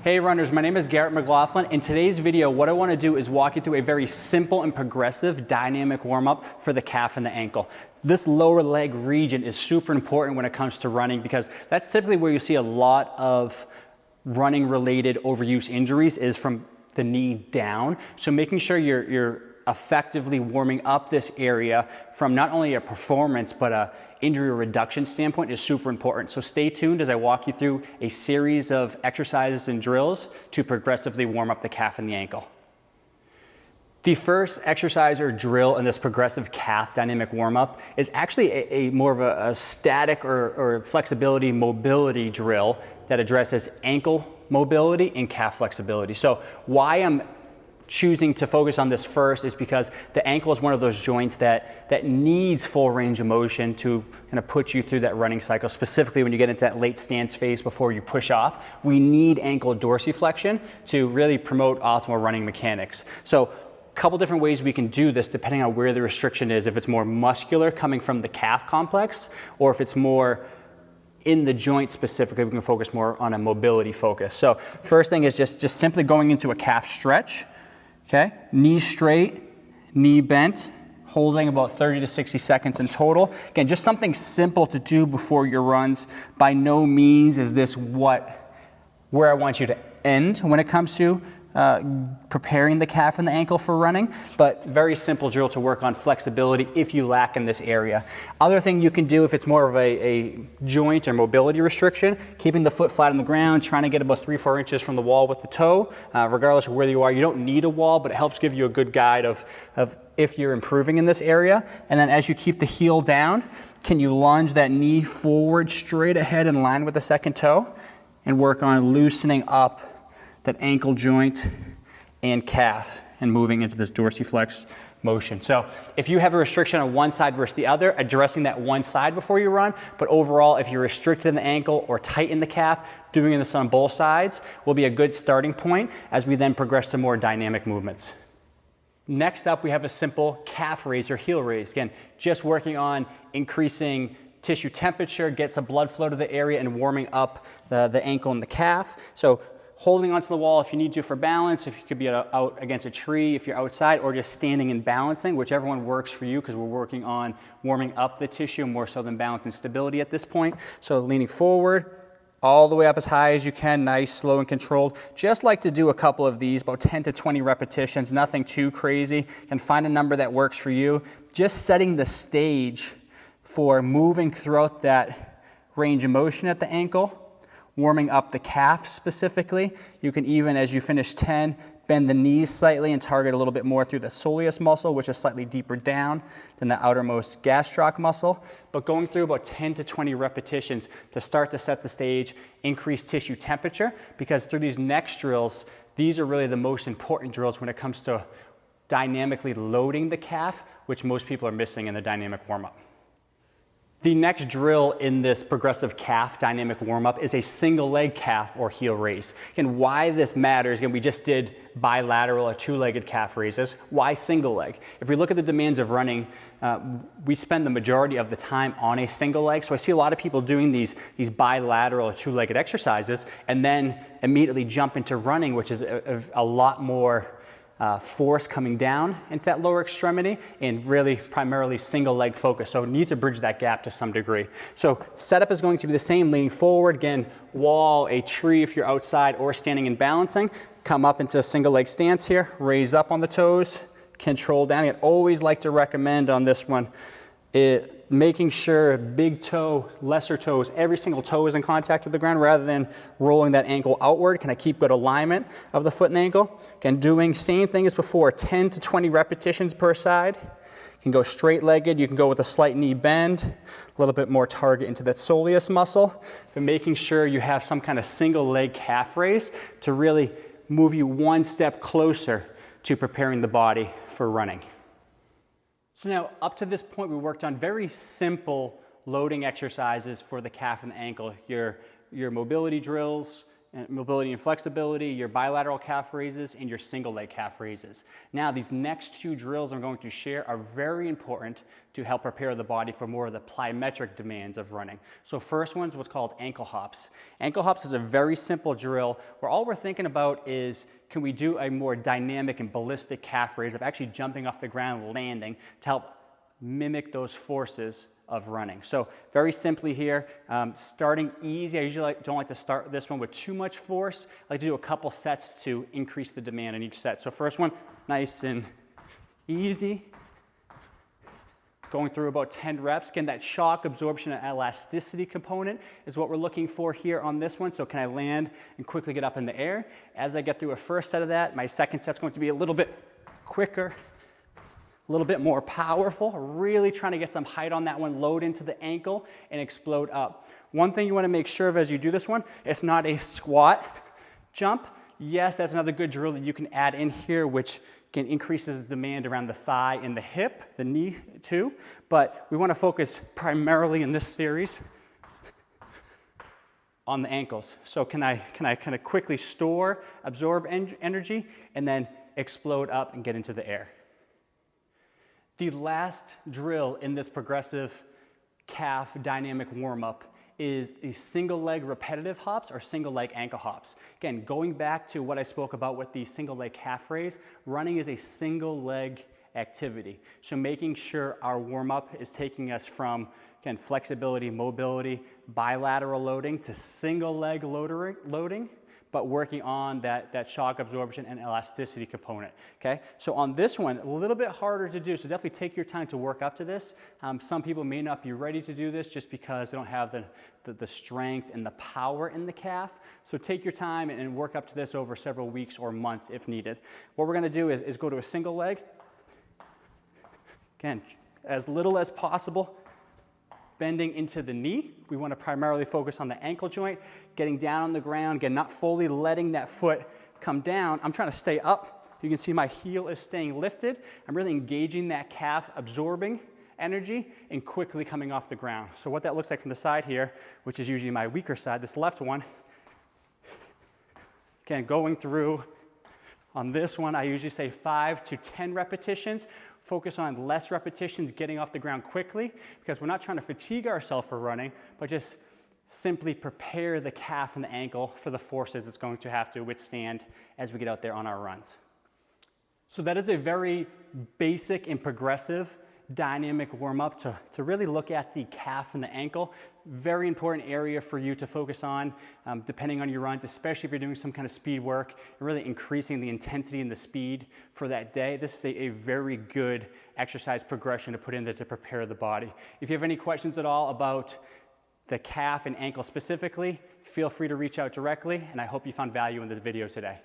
Hey runners, my name is Garrett McLaughlin. In today's video, what I want to do is walk you through a very simple and progressive dynamic warm-up for the calf and the ankle. This lower leg region is super important when it comes to running because that's typically where you see a lot of running related overuse injuries is from the knee down. So making sure you're effectively warming up this area from not only a performance but a injury reduction standpoint is super important. So stay tuned as I walk you through a series of exercises and drills to progressively warm up the calf and the ankle. The first exercise or drill in this progressive calf dynamic warm-up is actually a more of a static or flexibility mobility drill that addresses ankle mobility and calf flexibility. So why I'm choosing to focus on this first is because the ankle is one of those joints that needs full range of motion to kind of put you through that running cycle, specifically when you get into that late stance phase before you push off. We need ankle dorsiflexion to really promote optimal running mechanics. So a couple different ways we can do this depending on where the restriction is, if it's more muscular coming from the calf complex or if it's more in the joint specifically, we can focus more on a mobility focus. So first thing is just simply going into a calf stretch. Okay, knee straight, knee bent, holding about 30 to 60 seconds in total. Again, just something simple to do before your runs. By no means is this where I want you to end when it comes to preparing the calf and the ankle for running, but very simple drill to work on flexibility if you lack in this area. Other thing you can do if it's more of a joint or mobility restriction, keeping the foot flat on the ground, trying to get about 3-4 inches from the wall with the toe. Regardless of where you are, you don't need a wall, but it helps give you a good guide of if you're improving in this area. And then as you keep the heel down, can you lunge that knee forward straight ahead in line with the second toe and work on loosening up that ankle joint and calf and moving into this dorsiflex motion. So if you have a restriction on one side versus the other, addressing that one side before you run, but overall if you're restricted in the ankle or tight in the calf, doing this on both sides will be a good starting point as we then progress to more dynamic movements. Next up, we have a simple calf raise or heel raise. Again, just working on increasing tissue temperature, gets a blood flow to the area and warming up the ankle and the calf. So holding onto the wall if you need to for balance, if you could be out against a tree if you're outside, or just standing and balancing, whichever one works for you, because we're working on warming up the tissue more so than balance and stability at this point. So leaning forward, all the way up as high as you can, nice, slow and controlled. Just like to do a couple of these, about 10 to 20 repetitions, nothing too crazy. And find a number that works for you. Just setting the stage for moving throughout that range of motion at the ankle, warming up the calf specifically. You can even, as you finish 10, bend the knees slightly and target a little bit more through the soleus muscle, which is slightly deeper down than the outermost gastroc muscle. But going through about 10 to 20 repetitions to start to set the stage, increase tissue temperature, because through these next drills, these are really the most important drills when it comes to dynamically loading the calf, which most people are missing in the dynamic warm-up. The next drill in this progressive calf dynamic warm-up is a single leg calf or heel raise. And why this matters, again, we just did bilateral or two-legged calf raises. Why single leg? If we look at the demands of running, we spend the majority of the time on a single leg. So I see a lot of people doing these bilateral or two-legged exercises and then immediately jump into running, which is a lot more force coming down into that lower extremity and really primarily single leg focus. So it needs to bridge that gap to some degree. So setup is going to be the same, leaning forward, again, wall, a tree if you're outside or standing and balancing. Come up into a single leg stance here, raise up on the toes, control down. I always like to recommend on this one, making sure big toe, lesser toes, every single toe is in contact with the ground rather than rolling that ankle outward. Can I keep good alignment of the foot and ankle? Again, doing same thing as before, 10 to 20 repetitions per side. You can go straight-legged, you can go with a slight knee bend, a little bit more target into that soleus muscle, but making sure you have some kind of single leg calf raise to really move you one step closer to preparing the body for running. So now, up to this point, we worked on very simple loading exercises for the calf and the ankle. Your mobility drills, and mobility and flexibility, your bilateral calf raises, and your single leg calf raises. Now, these next two drills I'm going to share are very important to help prepare the body for more of the plyometric demands of running. So first one's what's called ankle hops. Ankle hops is a very simple drill where all we're thinking about is, can we do a more dynamic and ballistic calf raise of actually jumping off the ground, landing, to help mimic those forces of running. So very simply here, starting easy. I usually don't like to start this one with too much force. I like to do a couple sets to increase the demand in each set. So first one, nice and easy. Going through about 10 reps. Again, that shock absorption and elasticity component is what we're looking for here on this one. So can I land and quickly get up in the air? As I get through a first set of that, my second set's going to be a little bit quicker, a little bit more powerful, really trying to get some height on that one, load into the ankle and explode up. One thing you want to make sure of as you do this one, it's not a squat jump. Yes, that's another good drill that you can add in here, which can increases the demand around the thigh and the hip, the knee too. But we want to focus primarily in this series on the ankles. So can I kind of quickly store, absorb energy, and then explode up and get into the air. The last drill in this progressive calf dynamic warm-up is the single leg repetitive hops or single leg ankle hops. Again, going back to what I spoke about with the single leg calf raise, running is a single leg activity. So making sure our warm-up is taking us from, again, flexibility, mobility, bilateral loading to single leg loading, but working on that shock absorption and elasticity component, okay? So on this one, a little bit harder to do, so definitely take your time to work up to this. Some people may not be ready to do this just because they don't have the strength and the power in the calf. So take your time and work up to this over several weeks or months if needed. What we're gonna do is go to a single leg. Again, as little as possible, bending into the knee. We want to primarily focus on the ankle joint, getting down on the ground, again, not fully letting that foot come down. I'm trying to stay up. You can see my heel is staying lifted. I'm really engaging that calf, absorbing energy, and quickly coming off the ground. So what that looks like from the side here, which is usually my weaker side, this left one, again, going through on this one, I usually say 5 to 10 repetitions. Focus on less repetitions, getting off the ground quickly, because we're not trying to fatigue ourselves for running, but just simply prepare the calf and the ankle for the forces it's going to have to withstand as we get out there on our runs. So that is a very basic and progressive dynamic warm-up to really look at the calf and the ankle. Very important area for you to focus on depending on your runs, especially if you're doing some kind of speed work and really increasing the intensity and the speed for that day. This is a very good exercise progression to put in there to prepare the body. If you have any questions at all about the calf and ankle specifically, feel free to reach out directly, and I hope you found value in this video today.